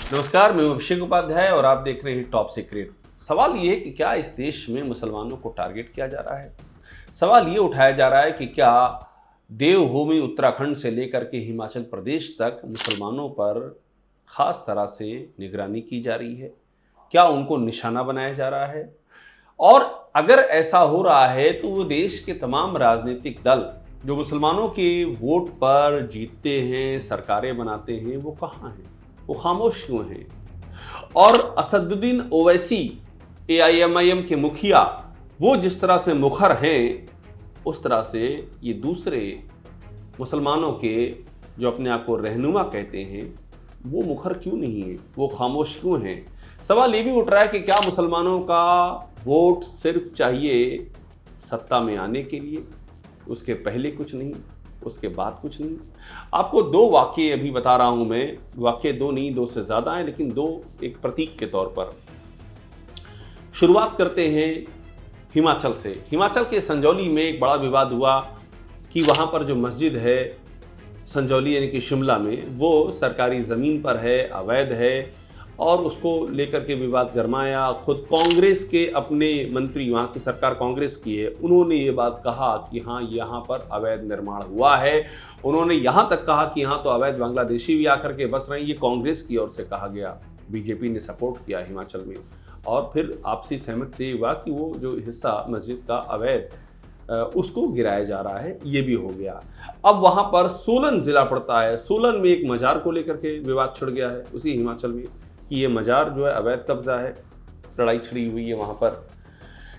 नमस्कार, मैं अभिषेक उपाध्याय और आप देख रहे हैं टॉप सीक्रेट। सवाल ये है कि क्या इस देश में मुसलमानों को टारगेट किया जा रहा है। सवाल ये उठाया जा रहा है कि क्या देवभूमि उत्तराखंड से लेकर के हिमाचल प्रदेश तक मुसलमानों पर खास तरह से निगरानी की जा रही है, क्या उनको निशाना बनाया जा रहा है, और अगर ऐसा हो रहा है तो वो देश के तमाम राजनीतिक दल जो मुसलमानों के वोट पर जीतते हैं, सरकारें बनाते हैं, वो कहाँ हैं, वो खामोश क्यों हैं। और असदुद्दीन ओवैसी AIMIM के मुखिया वो जिस तरह से मुखर हैं, उस तरह से ये दूसरे मुसलमानों के जो अपने आप को रहनुमा कहते हैं वो मुखर क्यों नहीं है, वो खामोश क्यों हैं। सवाल ये भी उठ रहा है कि क्या मुसलमानों का वोट सिर्फ चाहिए सत्ता में आने के लिए, उसके पहले कुछ नहीं, उसके बाद कुछ नहीं। आपको दो वाक्य अभी बता रहा हूं मैं, वाक्य दो नहीं, दो से ज़्यादा हैं, लेकिन दो एक प्रतीक के तौर पर। शुरुआत करते हैं हिमाचल से। हिमाचल के संजौली में एक बड़ा विवाद हुआ कि वहाँ पर जो मस्जिद है संजौली यानी कि शिमला में, वो सरकारी ज़मीन पर है, अवैध है, और उसको लेकर के विवाद गरमाया। खुद कांग्रेस के अपने मंत्री, वहाँ की सरकार कांग्रेस की है, उन्होंने ये बात कहा कि हाँ यहाँ पर अवैध निर्माण हुआ है। उन्होंने यहाँ तक कहा कि यहाँ तो अवैध बांग्लादेशी भी आकर के बस रहे हैं। ये कांग्रेस की ओर से कहा गया, बीजेपी ने सपोर्ट किया हिमाचल में, और फिर आपसी सहमत से ये हुआ कि वो जो हिस्सा मस्जिद का अवैध उसको गिराया जा रहा है, ये भी हो गया। अब वहाँ पर सोलन जिला पड़ता है, सोलन में एक मजार को लेकर के विवाद छिड़ गया है उसी हिमाचल में कि ये मजार जो है अवैध कब्जा है, लड़ाई छिड़ी हुई है वहाँ पर।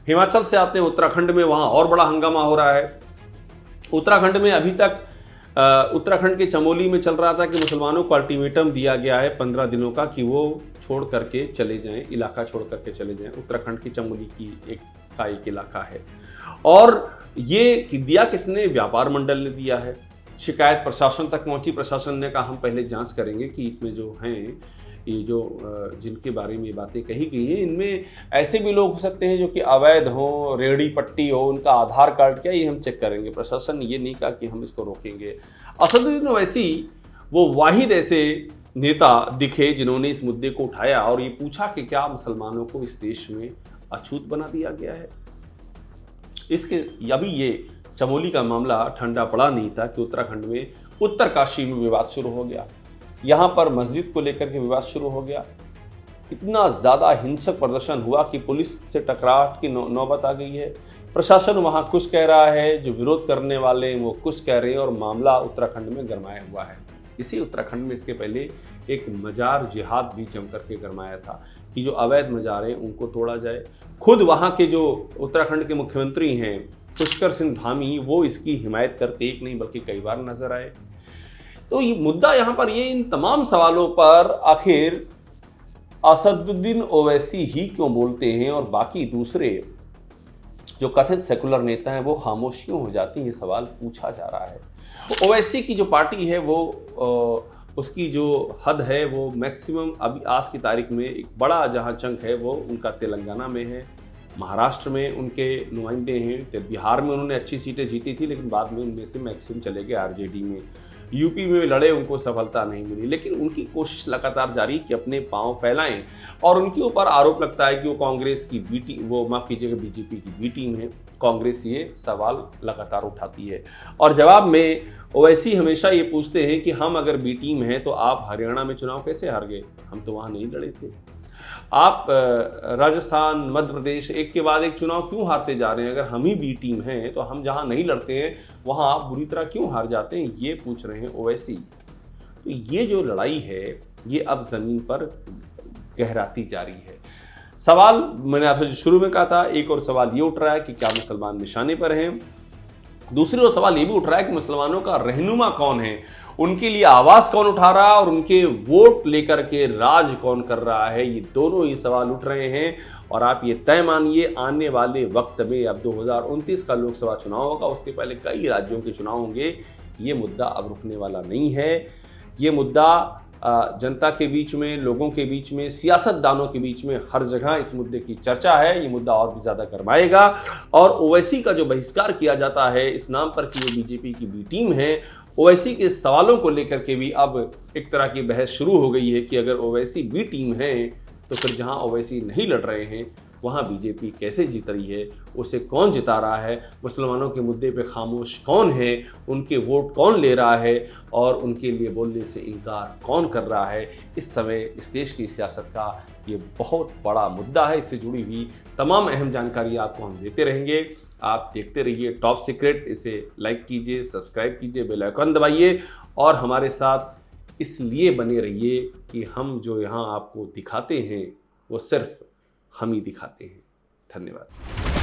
हिमाचल से आते हैं उत्तराखंड में, वहाँ और बड़ा हंगामा हो रहा है। उत्तराखंड में अभी तक उत्तराखंड के चमोली में चल रहा था कि मुसलमानों को अल्टीमेटम दिया गया है 15 दिनों का कि वो छोड़ करके चले जाएं, इलाका छोड़ करके चले जाएं। उत्तराखंड की चमोली की एक इलाका है, और ये दिया किसने? व्यापार मंडल ने दिया है। शिकायत प्रशासन तक पहुंची, प्रशासन ने कहा हम पहले जांच करेंगे कि इसमें जो हैं, ये जो जिनके बारे में ये बातें कही गई हैं, इनमें ऐसे भी लोग हो सकते हैं जो कि अवैध हो, रेहड़ी पट्टी हो, उनका आधार कार्ड क्या, ये हम चेक करेंगे। प्रशासन ने ये नहीं कहा कि हम इसको रोकेंगे। असदुद्दीन ओवैसी वो वाहिद ऐसे नेता दिखे जिन्होंने इस मुद्दे को उठाया और ये पूछा कि क्या मुसलमानों को इस देश में अछूत बना दिया गया है। इसके अभी ये चमोली का मामला ठंडा पड़ा नहीं था कि उत्तराखंड में उत्तरकाशी में विवाद शुरू हो गया, यहाँ पर मस्जिद को लेकर के विवाद शुरू हो गया। इतना ज़्यादा हिंसक प्रदर्शन हुआ कि पुलिस से टकराहट की नौबत आ गई है। प्रशासन वहाँ कुछ कह रहा है, जो विरोध करने वाले हैं वो कुछ कह रहे हैं, और मामला उत्तराखंड में गरमाया हुआ है। इसी उत्तराखंड में इसके पहले एक मजार जिहाद भी जम करके गरमाया था कि जो अवैध मजार हैं उनको तोड़ा जाए। खुद वहाँ के जो उत्तराखंड के मुख्यमंत्री हैं पुष्कर सिंह धामी, वो इसकी हिमायत करते एक नहीं बल्कि कई बार नजर आए। तो ये मुद्दा यहाँ पर ये, इन तमाम सवालों पर आखिर असदुद्दीन ओवैसी ही क्यों बोलते हैं और बाकी दूसरे जो कथित सेकुलर नेता हैं वो खामोश क्यों हो जाते हैं, ये सवाल पूछा जा रहा है। ओवैसी की जो पार्टी है वो उसकी जो हद है वो मैक्सिमम अभी आज की तारीख में एक बड़ा जहाँ चंक है वो उनका तेलंगाना में है, महाराष्ट्र में उनके नुमाइंदे हैं, बिहार में उन्होंने अच्छी सीटें जीती थी लेकिन बाद में उनमें से मैक्सिमम चले गए RJD में। यूपी में लड़े, उनको सफलता नहीं मिली, लेकिन उनकी कोशिश लगातार जारी कि अपने पांव फैलाएं, और उनके ऊपर आरोप लगता है कि वो कांग्रेस की बी टीम, वो माफ कीजिएगा बीजेपी की बी टीम है। कांग्रेस ये सवाल लगातार उठाती है और जवाब में ओवैसी हमेशा ये पूछते हैं कि हम अगर बी टीम हैं तो आप हरियाणा में चुनाव कैसे हार गए, हम तो वहाँ नहीं लड़े थे। आप राजस्थान, मध्य प्रदेश एक के बाद एक चुनाव क्यों हारते जा रहे हैं? अगर हम ही बी टीम हैं तो हम जहां नहीं लड़ते हैं वहां आप बुरी तरह क्यों हार जाते हैं, ये पूछ रहे हैं ओवैसी। तो ये जो लड़ाई है ये अब जमीन पर गहराती जा रही है। सवाल मैंने आपसे जो शुरू में कहा था, एक और सवाल ये उठ रहा है कि क्या मुसलमान निशाने पर हैं। दूसरी ओर सवाल ये भी उठ रहा है कि मुसलमानों का रहनुमा कौन है, उनके लिए आवाज कौन उठा रहा है और उनके वोट लेकर के राज कौन कर रहा है। ये दोनों ही सवाल उठ रहे हैं और आप ये तय मानिए आने वाले वक्त में, अब 2029 का लोकसभा चुनाव होगा, उसके पहले कई राज्यों के चुनाव होंगे, ये मुद्दा अब रुकने वाला नहीं है। ये मुद्दा जनता के बीच में, लोगों के बीच में, सियासतदानों के बीच में हर जगह इस मुद्दे की चर्चा है। ये मुद्दा और भी ज़्यादा गरमाएगा और ओवैसी का जो बहिष्कार किया जाता है इस नाम पर कि वो बीजेपी की बी टीम है, ओवैसी के सवालों को लेकर के भी अब एक तरह की बहस शुरू हो गई है कि अगर ओवैसी बी टीम है तो फिर जहां ओवैसी नहीं लड़ रहे हैं वहां बीजेपी कैसे जीत रही है, उसे कौन जिता रहा है, मुसलमानों के मुद्दे पे खामोश कौन है, उनके वोट कौन ले रहा है और उनके लिए बोलने से इनकार कौन कर रहा है। इस समय इस देश की सियासत का ये बहुत बड़ा मुद्दा है। इससे जुड़ी हुई तमाम अहम जानकारी आपको हम देते रहेंगे। आप देखते रहिए टॉप सीक्रेट। इसे लाइक कीजिए, सब्सक्राइब कीजिए, बेल आइकन दबाइए और हमारे साथ इसलिए बने रहिए कि हम जो यहाँ आपको दिखाते हैं वो सिर्फ हम ही दिखाते हैं। धन्यवाद।